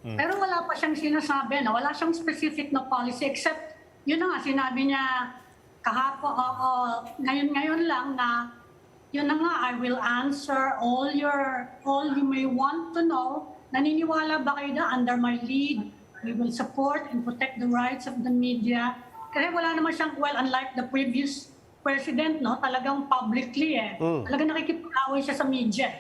Pero wala pa siyang sinasabi, no? Wala siyang specific na policy except, yun na nga, sinabi niya kahapon, ngayon lang na, yun na nga, I will answer all you may want to know. Naniniwala ba kayo na under my lead, we will support and protect the rights of the media? Kasi wala naman siyang, well, unlike the previous president, no, talagang publicly talagang nakikipag-away siya sa media.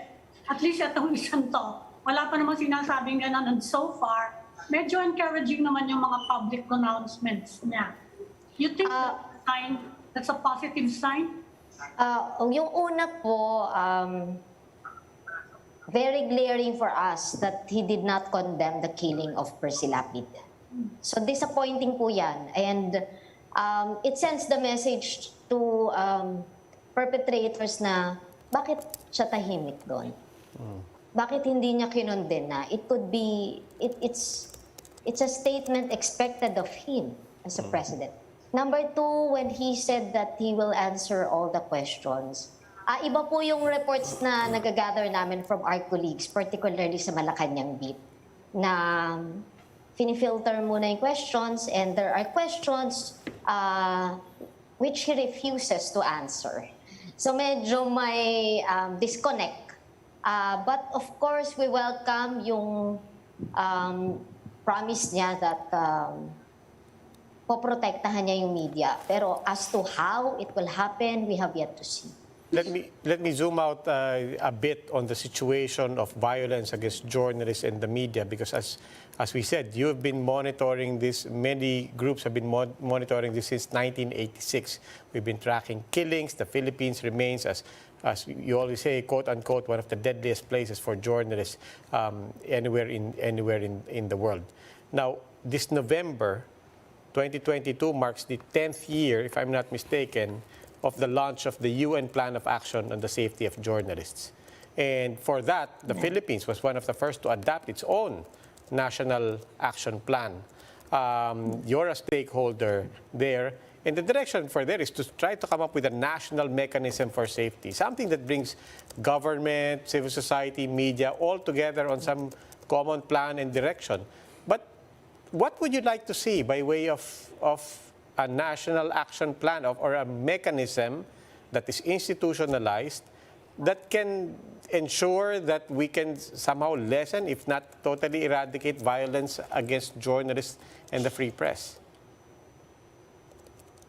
At least itong isang to, wala pa namang sinasabing gano'n, and so far, medyo encouraging naman yung mga public pronouncements niya. You think that's a positive sign? Yung una po, very glaring for us that he did not condemn the killing of Percy Lapid. So disappointing po yan. And it sends the message to perpetrators na bakit siya tahimik doon? Bakit hindi niya kinondena? It could be, it's a statement expected of him as a president. Number two, when he said that he will answer all the questions, iba po yung reports na nagagather namin from our colleagues, particularly sa Malacanang beat, na finifilter muna yung questions and there are questions which he refuses to answer. So medyo may disconnect. But of course, we welcome yung promise niya that poprotektahan niya yung media. Pero as to how it will happen, we have yet to see. Let me zoom out a bit on the situation of violence against journalists and the media, because as we said, you have been monitoring this, many groups have been monitoring this since 1986. We've been tracking killings. The Philippines remains, as you always say, quote unquote, one of the deadliest places for journalists anywhere in the world. Now, this November 2022 marks the 10th year, if I'm not mistaken, of the launch of the UN Plan of Action on the Safety of Journalists. And for that, the Philippines was one of the first to adopt its own national action plan. You're a stakeholder there, and the direction for there is to try to come up with a national mechanism for safety, something that brings government, civil society, media all together on some common plan and direction. But what would you like to see by way of a national action plan or a mechanism that is institutionalized that can ensure that we can somehow lessen, if not totally eradicate, violence against journalists and the free press?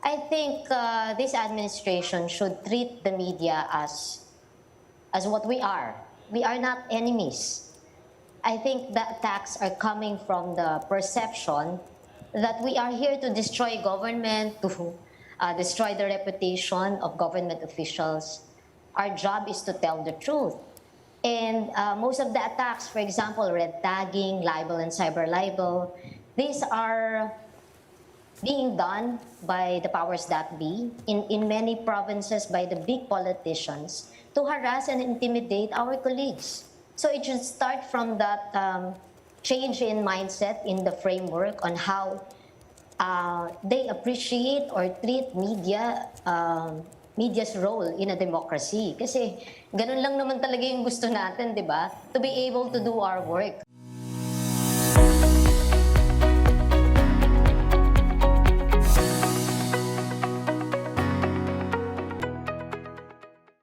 I think this administration should treat the media as what we are. We are not enemies. I think the attacks are coming from the perception that we are here to destroy government, to destroy the reputation of government officials. Our job is to tell the truth. And most of the attacks, for example, red tagging, libel and cyber libel, these are being done by the powers that be in many provinces by the big politicians to harass and intimidate our colleagues. So it should start from that change in mindset in the framework on how they appreciate or treat media's role in a democracy. Kasi ganun lang naman talaga yung gusto natin, di ba? To be able to do our work.